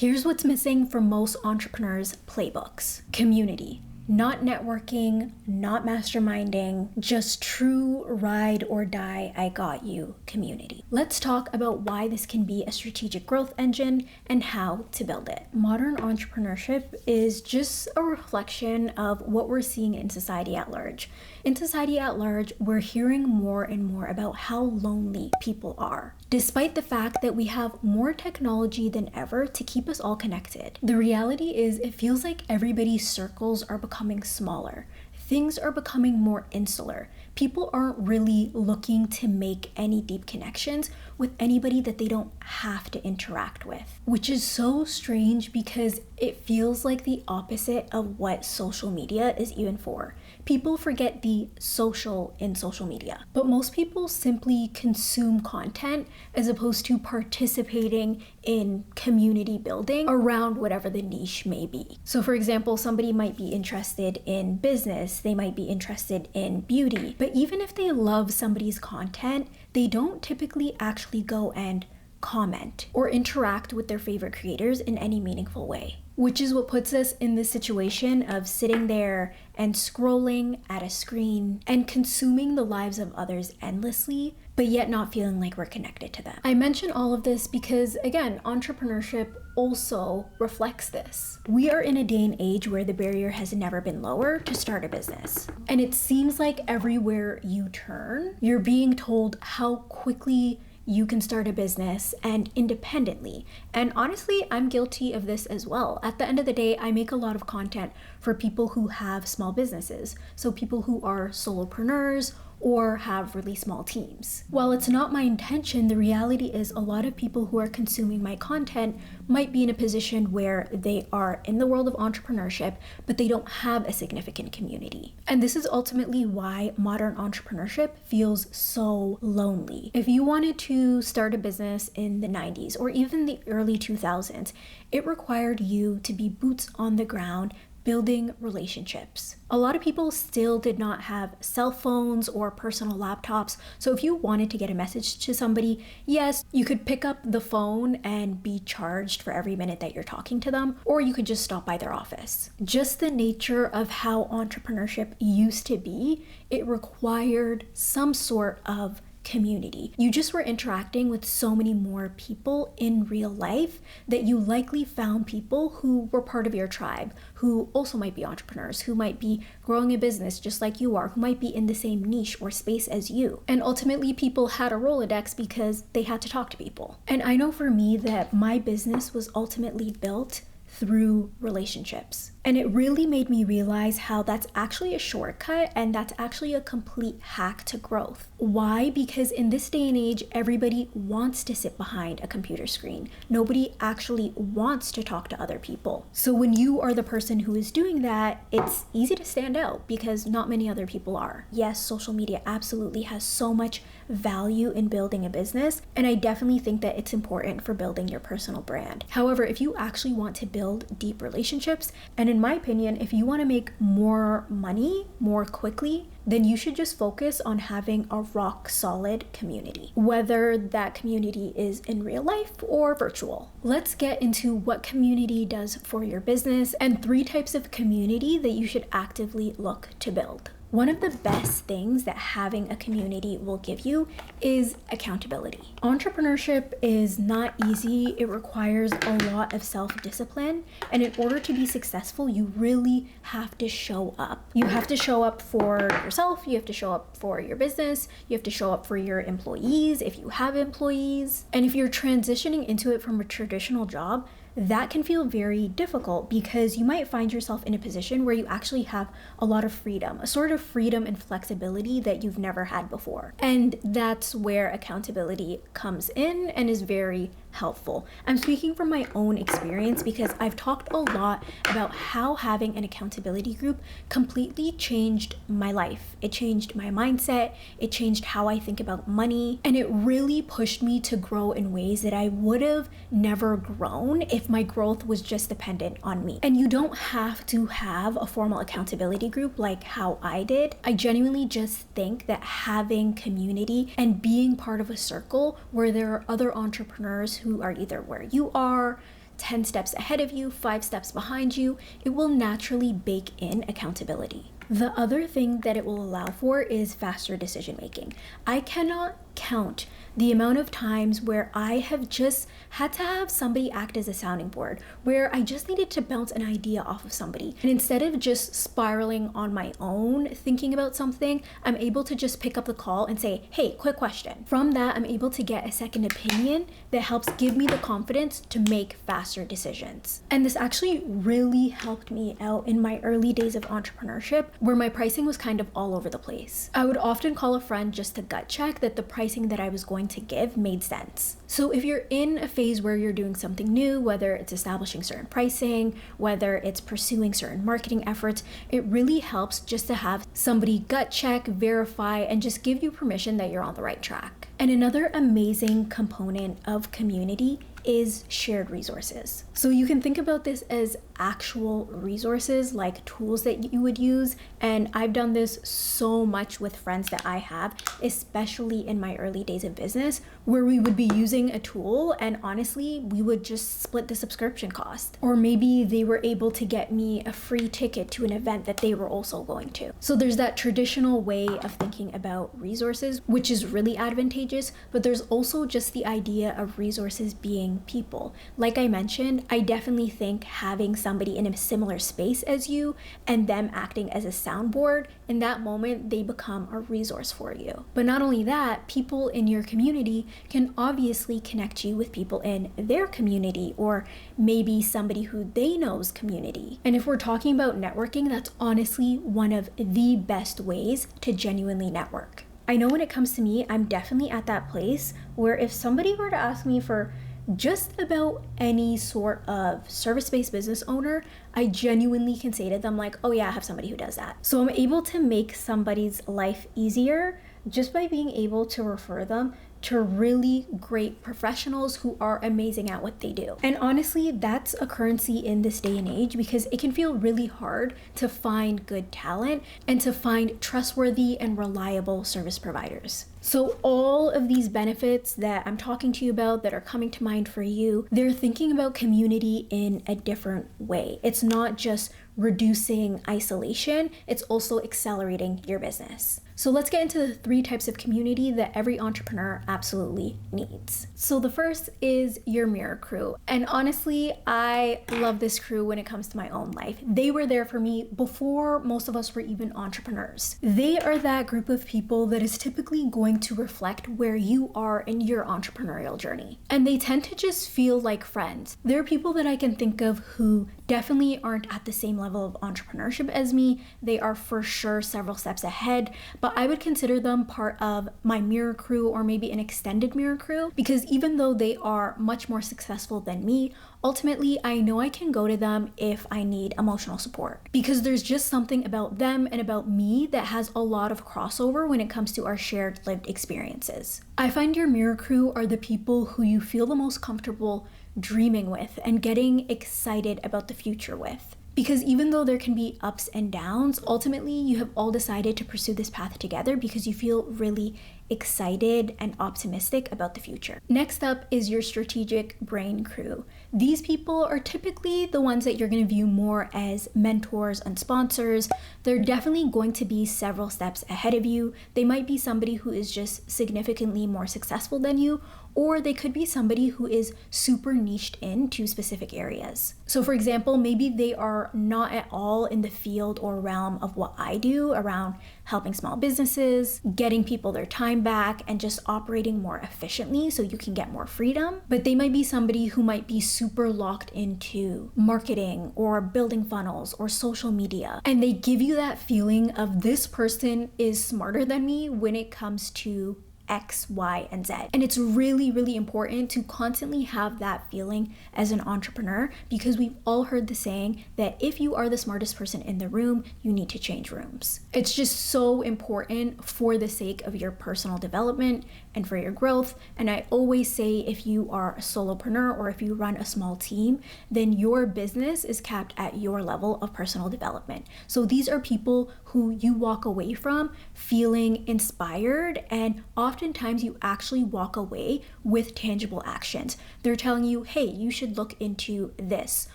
Here's what's missing from most entrepreneurs' playbooks: community. Not networking, not masterminding, just true ride or die, I got you community. Let's talk about why this can be a strategic growth engine and how to build it. Modern entrepreneurship is just a reflection of what we're seeing in society at large. In society at large, we're hearing more and more about how lonely people are, despite the fact that we have more technology than ever to keep us all connected. The reality is, it feels like everybody's circles are becoming smaller. Things are becoming more insular. People aren't really looking to make any deep connections with anybody that they don't have to interact with, which is so strange because it feels like the opposite of what social media is even for. People forget the social in social media, but most people simply consume content as opposed to participating in community building around whatever the niche may be. So for example, somebody might be interested in business, they might be interested in beauty, but even if they love somebody's content, they don't typically actually go and comment or interact with their favorite creators in any meaningful way, which is what puts us in this situation of sitting there and scrolling at a screen and consuming the lives of others endlessly, but yet not feeling like we're connected to them. I mention all of this because, again, entrepreneurship also reflects this. We are in a day and age where the barrier has never been lower to start a business. And it seems like everywhere you turn, you're being told how quickly you can start a business and independently. And honestly, I'm guilty of this as well. At the end of the day, I make a lot of content for people who have small businesses. So people who are solopreneurs or have really small teams. While it's not my intention, the reality is a lot of people who are consuming my content might be in a position where they are in the world of entrepreneurship, but they don't have a significant community. And this is ultimately why modern entrepreneurship feels so lonely. If you wanted to start a business in the 90s or even the early 2000s, it required you to be boots on the ground, building relationships. A lot of people still did not have cell phones or personal laptops, so if you wanted to get a message to somebody, yes, you could pick up the phone and be charged for every minute that you're talking to them, or you could just stop by their office. Just the nature of how entrepreneurship used to be, it required some sort of community. You just were interacting with so many more people in real life that you likely found people who were part of your tribe, who also might be entrepreneurs, who might be growing a business just like you are, who might be in the same niche or space as you. And ultimately, people had a Rolodex because they had to talk to people. And I know for me that my business was ultimately built through relationships. And it really made me realize how that's actually a shortcut and that's actually a complete hack to growth. Why? Because in this day and age, everybody wants to sit behind a computer screen. Nobody actually wants to talk to other people. So when you are the person who is doing that, it's easy to stand out because not many other people are. Yes, social media absolutely has so much value in building a business, and I definitely think that it's important for building your personal brand. However, if you actually want to build deep relationships, and in my opinion, if you want to make more money more quickly, then you should just focus on having a rock solid community, whether that community is in real life or virtual. Let's get into what community does for your business and 3 types of community that you should actively look to build. One of the best things that having a community will give you is accountability. Entrepreneurship is not easy. It requires a lot of self-discipline. And in order to be successful, you really have to show up. You have to show up for yourself. You have to show up for your business. You have to show up for your employees if you have employees. And if you're transitioning into it from a traditional job, that can feel very difficult because you might find yourself in a position where you actually have a lot of freedom, a sort of freedom and flexibility that you've never had before. And that's where accountability comes in and is very helpful. I'm speaking from my own experience because I've talked a lot about how having an accountability group completely changed my life. It changed my mindset, it changed how I think about money, and it really pushed me to grow in ways that I would have never grown if my growth was just dependent on me. And you don't have to have a formal accountability group like how I did. I genuinely just think that having community and being part of a circle where there are other entrepreneurs who are either where you are, 10 steps ahead of you, 5 steps behind you, it will naturally bake in accountability. The other thing that it will allow for is faster decision making. I cannot count the amount of times where I have just had to have somebody act as a sounding board, where I just needed to bounce an idea off of somebody. And instead of just spiraling on my own thinking about something, I'm able to just pick up the call and say, hey, quick question. From that, I'm able to get a second opinion that helps give me the confidence to make faster decisions. And this actually really helped me out in my early days of entrepreneurship, where my pricing was kind of all over the place. I would often call a friend just to gut check that the pricing that I was going to give made sense. So if you're in a phase where you're doing something new, whether it's establishing certain pricing, whether it's pursuing certain marketing efforts, it really helps just to have somebody gut check, verify, and just give you permission that you're on the right track. And another amazing component of community is shared resources. So you can think about this as actual resources, like tools that you would use. And I've done this so much with friends that I have, especially in my early days of business, where we would be using a tool and honestly, we would just split the subscription cost. Or maybe they were able to get me a free ticket to an event that they were also going to. So there's that traditional way of thinking about resources, which is really advantageous, but there's also just the idea of resources being people. Like I mentioned, I definitely think having somebody in a similar space as you and them acting as a soundboard, in that moment, they become a resource for you. But not only that, people in your community can obviously connect you with people in their community, or maybe somebody who they know's community. And if we're talking about networking, that's honestly one of the best ways to genuinely network. I know when it comes to me, I'm definitely at that place where if somebody were to ask me for just about any sort of service-based business owner, I genuinely can say to them like, oh yeah, I have somebody who does that. So I'm able to make somebody's life easier just by being able to refer them to really great professionals who are amazing at what they do. And honestly, that's a currency in this day and age, because it can feel really hard to find good talent and to find trustworthy and reliable service providers. So all of these benefits that I'm talking to you about that are coming to mind for you, they're thinking about community in a different way. It's not just reducing isolation, it's also accelerating your business. So let's get into the 3 types of community that every entrepreneur absolutely needs. So the first is your mirror crew. And honestly, I love this crew when it comes to my own life. They were there for me before most of us were even entrepreneurs. They are that group of people that is typically going to reflect where you are in your entrepreneurial journey. And they tend to just feel like friends. They're people that I can think of who definitely aren't at the same level of entrepreneurship as me. They are for sure several steps ahead, but I would consider them part of my mirror crew, or maybe an extended mirror crew, because even though they are much more successful than me, ultimately, I know I can go to them if I need emotional support, because there's just something about them and about me that has a lot of crossover when it comes to our shared lived experiences. I find your mirror crew are the people who you feel the most comfortable dreaming with and getting excited about the future with. Because even though there can be ups and downs, ultimately you have all decided to pursue this path together because you feel really excited and optimistic about the future. Next up is your strategic brain crew. These people are typically the ones that you're going to view more as mentors and sponsors. They're definitely going to be several steps ahead of you. They might be somebody who is just significantly more successful than you, or they could be somebody who is super niched into specific areas. So for example, maybe they are not at all in the field or realm of what I do around helping small businesses, getting people their time back, and just operating more efficiently so you can get more freedom. But they might be somebody who might be super locked into marketing or building funnels or social media. And they give you that feeling of this person is smarter than me when it comes to X, Y, and Z. And it's really, really important to constantly have that feeling as an entrepreneur, because we've all heard the saying that if you are the smartest person in the room, you need to change rooms. It's just so important for the sake of your personal development and for your growth. And I always say if you are a solopreneur or if you run a small team, then your business is capped at your level of personal development. So these are people who you walk away from feeling inspired, and oftentimes you actually walk away with tangible actions. They're telling you, hey, you should look into this,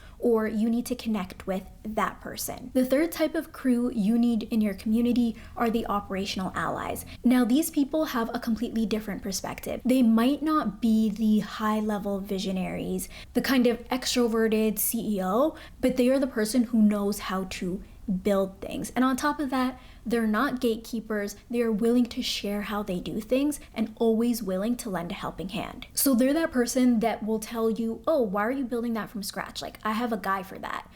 or you need to connect with that person. The third type of crew you need in your community are the operational allies. Now, these people have a completely different perspective. They might not be the high-level visionaries, the kind of extroverted CEO, but they are the person who knows how to build things. And on top of that, they're not gatekeepers. They are willing to share how they do things and always willing to lend a helping hand. So they're that person that will tell you, oh, why are you building that from scratch? Like, I have a guy for that,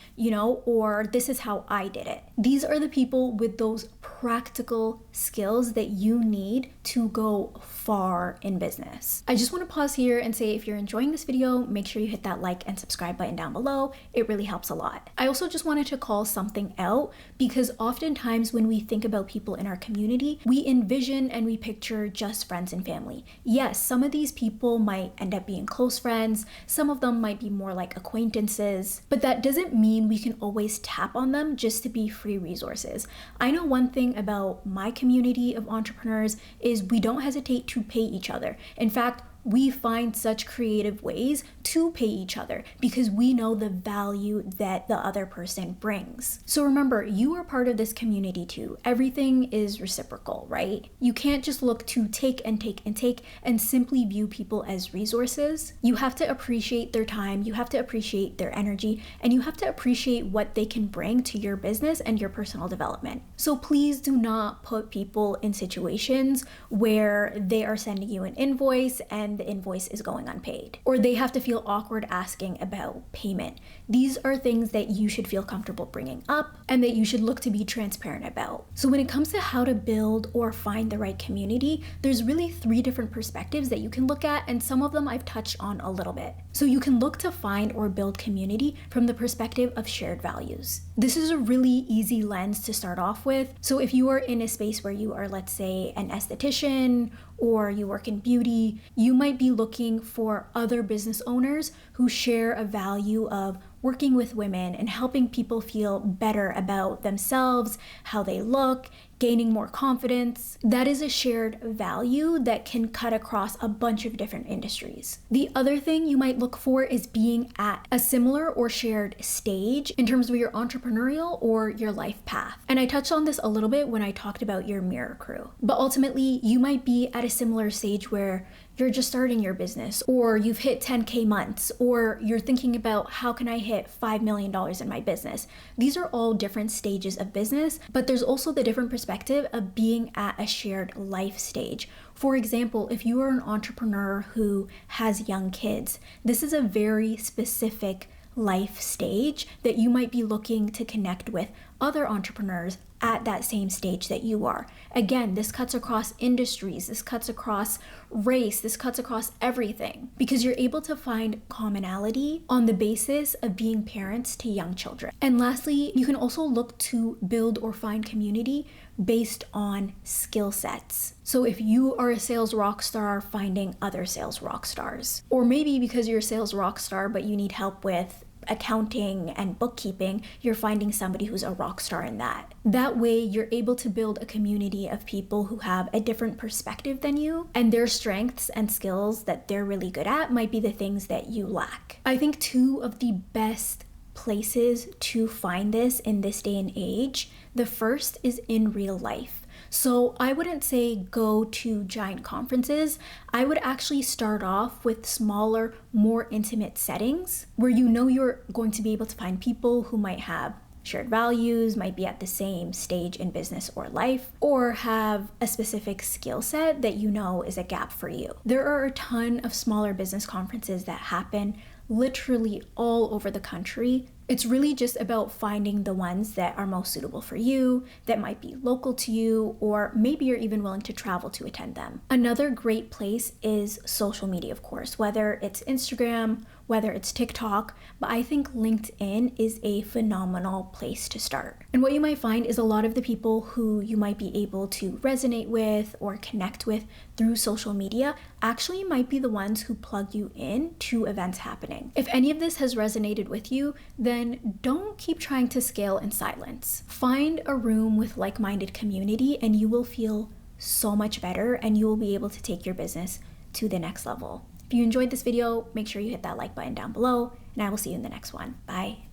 or this is how I did it. These are the people with those practical skills that you need to go far in business. I just want to pause here and say, if you're enjoying this video, make sure you hit that like and subscribe button down below. It really helps a lot. I also just wanted to call something out, because oftentimes when we think about people in our community, we envision and we picture just friends and family. Yes, some of these people might end up being close friends, some of them might be more like acquaintances, but that doesn't mean we can always tap on them just to be free resources. I know one thing about my community of entrepreneurs is we don't hesitate to pay each other. In fact, we find such creative ways to pay each other because we know the value that the other person brings. So remember, you are part of this community too. Everything is reciprocal, right? You can't just look to take and take and take and simply view people as resources. You have to appreciate their time, you have to appreciate their energy, and you have to appreciate what they can bring to your business and your personal development. So please do not put people in situations where they are sending you an invoice and the invoice is going unpaid, or they have to feel awkward asking about payment. These are things that you should feel comfortable bringing up and that you should look to be transparent about. So when it comes to how to build or find the right community, there's really 3 different perspectives that you can look at, and some of them I've touched on a little bit. So you can look to find or build community from the perspective of shared values. This is a really easy lens to start off with. So if you are in a space where you are, let's say, an esthetician or you work in beauty, you might be looking for other business owners who share a value of working with women and helping people feel better about themselves, how they look, gaining more confidence. That is a shared value that can cut across a bunch of different industries. The other thing you might look for is being at a similar or shared stage in terms of your entrepreneurial or your life path. And I touched on this a little bit when I talked about your mirror crew. But ultimately, you might be at a similar stage where you're just starting your business, or you've hit 10K months, or you're thinking about how can I hit $5 million in my business. These are all different stages of business, but there's also the different perspective of being at a shared life stage. For example, if you are an entrepreneur who has young kids, this is a very specific life stage that you might be looking to connect with other entrepreneurs at that same stage that you are. Again, this cuts across industries, this cuts across race, this cuts across everything, because you're able to find commonality on the basis of being parents to young children. And lastly, you can also look to build or find community based on skill sets. So if you are a sales rock star, finding other sales rock stars, or maybe because you're a sales rock star but you need help with accounting and bookkeeping, you're finding somebody who's a rock star in that. That way, you're able to build a community of people who have a different perspective than you, and their strengths and skills that they're really good at might be the things that you lack. I think 2 of the best places to find this in this day and age, the first is in real life. So I wouldn't say go to giant conferences. I would actually start off with smaller, more intimate settings where you know you're going to be able to find people who might have shared values, might be at the same stage in business or life, or have a specific skill set that you know is a gap for you. There are a ton of smaller business conferences that happen literally all over the country. It's really just about finding the ones that are most suitable for you, that might be local to you, or maybe you're even willing to travel to attend them. Another great place is social media, of course, whether it's Instagram, whether it's TikTok, but I think LinkedIn is a phenomenal place to start. And what you might find is a lot of the people who you might be able to resonate with or connect with through social media actually might be the ones who plug you in to events happening. If any of this has resonated with you, then don't keep trying to scale in silence. Find a room with like-minded community and you will feel so much better and you will be able to take your business to the next level. If you enjoyed this video, make sure you hit that like button down below and I will see you in the next one. Bye.